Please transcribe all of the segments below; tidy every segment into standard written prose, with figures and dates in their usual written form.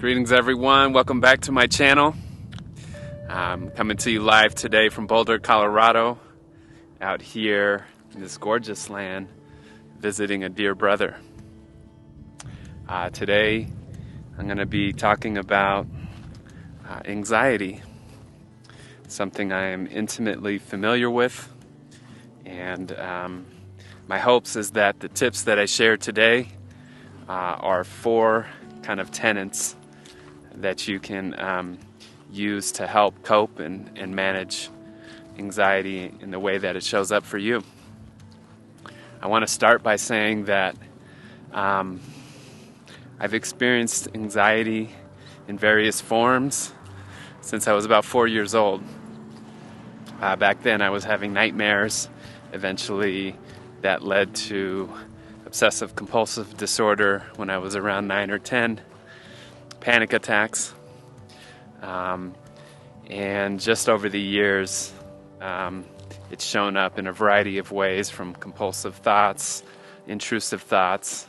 Greetings everyone, welcome back to my channel. I'm coming to you live today from Boulder, Colorado, out here in this gorgeous land, visiting a dear brother. Today I'm going to be talking about anxiety, something I am intimately familiar with, and my hopes is that the tips that I share today are 4 kind of tenets that you can use to help cope and manage anxiety in the way that it shows up for you. I want to start by saying that I've experienced anxiety in various forms since I was about 4 years old. Back then I was having nightmares. Eventually that led to Obsessive Compulsive disorder when I was around 9 or 10, panic attacks, and just over the years it's shown up in a variety of ways, from compulsive thoughts, intrusive thoughts,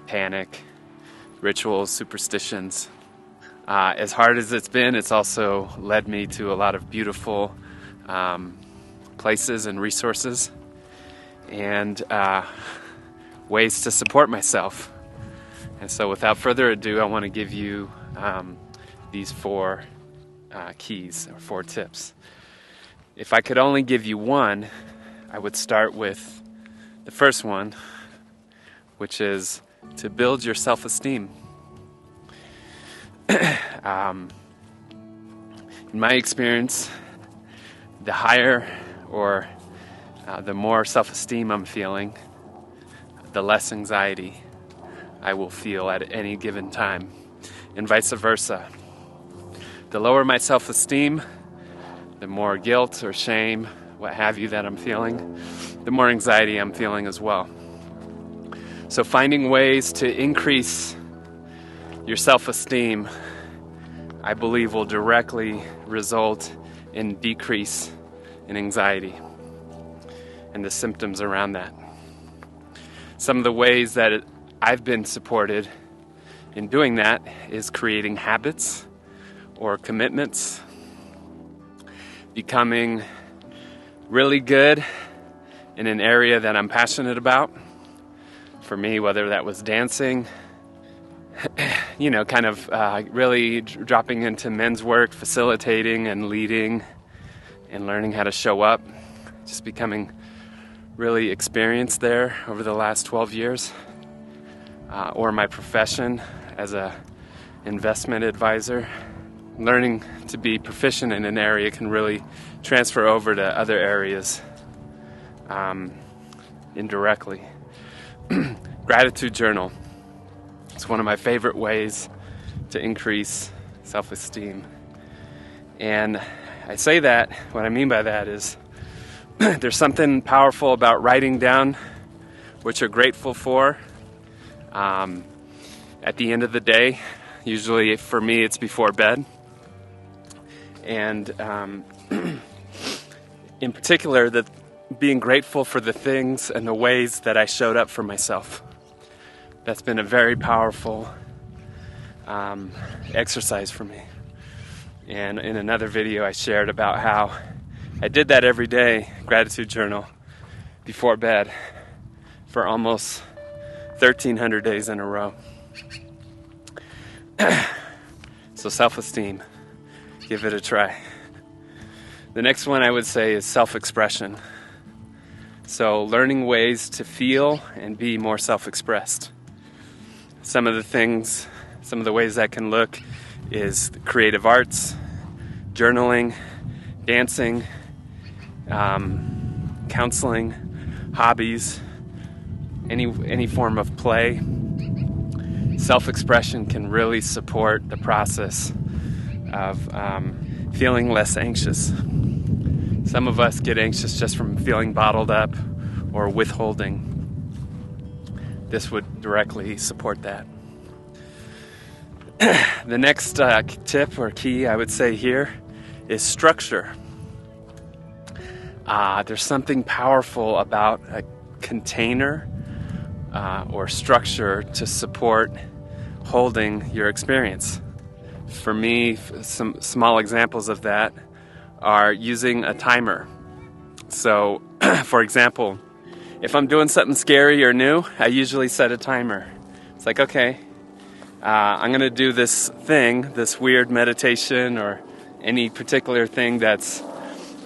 panic, rituals, superstitions. As hard as it's been, it's also led me to a lot of beautiful places and resources and ways to support myself. And so without further ado, I want to give you these 4 keys, or 4 tips. If I could only give you one, I would start with the first one, which is to build your self-esteem. In my experience, the higher or the more self-esteem I'm feeling, the less anxiety I will feel at any given time, and vice versa. The lower my self-esteem, the more guilt or shame, what have you, that I'm feeling, the more anxiety I'm feeling as well. So finding ways to increase your self-esteem, I believe, will directly result in decrease in anxiety and the symptoms around that. Some of the ways that I've been supported in doing that is creating habits or commitments, becoming really good in an area that I'm passionate about. For me, whether that was dancing, really dropping into men's work, facilitating and leading and learning how to show up, just becoming really experienced there over the last 12 years, or my profession as a investment advisor. Learning to be proficient in an area can really transfer over to other areas indirectly. Gratitude journal. It's one of my favorite ways to increase self-esteem. And I say that, what I mean by that is there's something powerful about writing down what you're grateful for at the end of the day. Usually for me it's before bed. And in particular, being grateful for the things and the ways that I showed up for myself. That's been a very powerful exercise for me. And in another video I shared about how I did that every day, gratitude journal, before bed for almost 1,300 days in a row. So self-esteem, give it a try. The next one I would say is self-expression. So learning ways to feel and be more self-expressed. Some of the ways that can look is creative arts, journaling, dancing, counseling, hobbies, any form of play. Self-expression can really support the process of feeling less anxious. Some of us get anxious just from feeling bottled up or withholding. This would directly support that. The next tip or key I would say here is structure. There's something powerful about a container or structure to support holding your experience. For me, some small examples of that are using a timer. So, for example, if I'm doing something scary or new, I usually set a timer. It's like, okay, I'm going to do this thing, this weird meditation or any particular thing that's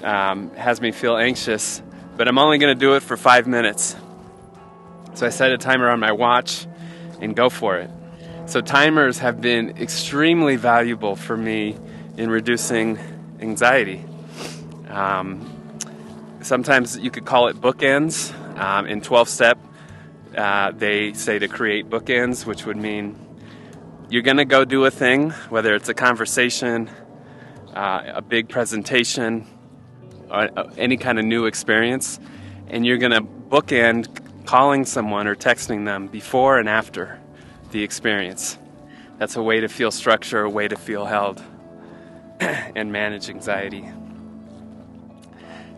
has me feel anxious, but I'm only going to do it for 5 minutes. So I set a timer on my watch and go for it. So timers have been extremely valuable for me in reducing anxiety. Sometimes you could call it bookends. In 12-step, they say to create bookends, which would mean you're going to go do a thing, whether it's a conversation, a big presentation, or any kind of new experience, and you're going to bookend calling someone or texting them before and after the experience. That's a way to feel structure, a way to feel held and manage anxiety.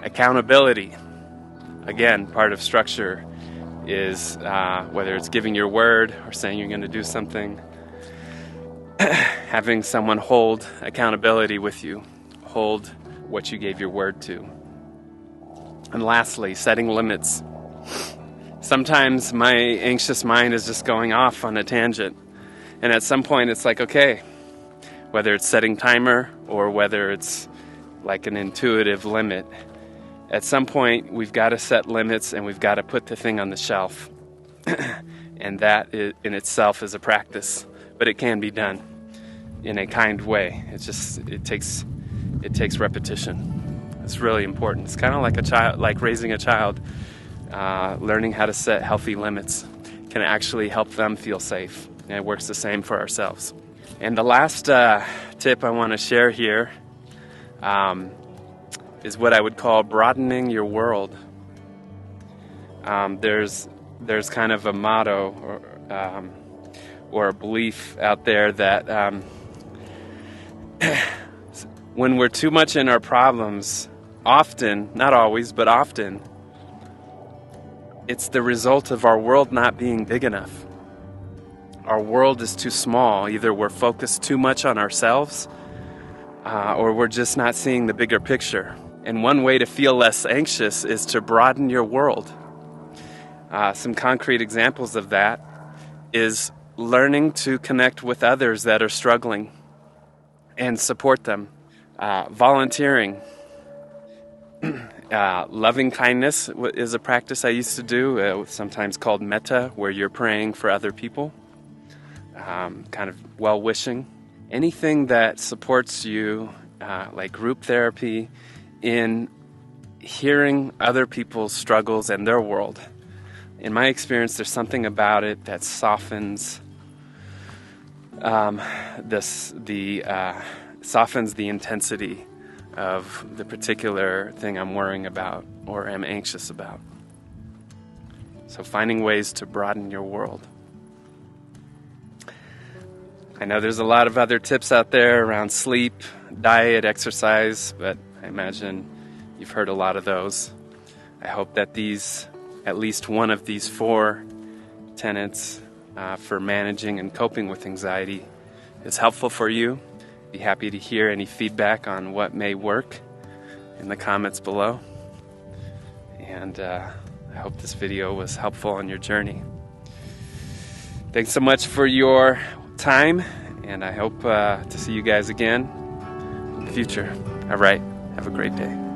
Accountability. Again, part of structure is whether it's giving your word or saying you're going to do something, having someone hold accountability with you, hold what you gave your word to. And lastly, setting limits. Sometimes my anxious mind is just going off on a tangent. And at some point it's like, okay, whether it's setting timer or whether it's like an intuitive limit, at some point we've got to set limits and we've got to put the thing on the shelf. And that in itself is a practice, but it can be done in a kind way. It takes repetition. It's really important. It's kind of like a child, like raising a child. Learning how to set healthy limits can actually help them feel safe. And it works the same for ourselves. And the last tip I want to share here is what I would call broadening your world. There's kind of a motto or a belief out there that when we're too much in our problems, often, not always, but often, it's the result of our world not being big enough. Our world is too small. Either we're focused too much on ourselves or we're just not seeing the bigger picture. And one way to feel less anxious is to broaden your world. Some concrete examples of that is learning to connect with others that are struggling and support them. Volunteering. Loving kindness is a practice I used to do, sometimes called metta, where you're praying for other people, kind of well-wishing. Anything that supports you, like group therapy, in hearing other people's struggles and their world. In my experience, there's something about it that softens softens the intensity of the particular thing I'm worrying about or am anxious about. So finding ways to broaden your world. I know there's a lot of other tips out there around sleep, diet, exercise, but I imagine you've heard a lot of those. I hope that at least one of these 4 tenets for managing and coping with anxiety is helpful for you. Be happy to hear any feedback on what may work in the comments below. And I hope this video was helpful on your journey. Thanks so much for your time, and I hope to see you guys again in the future. All right, have a great day.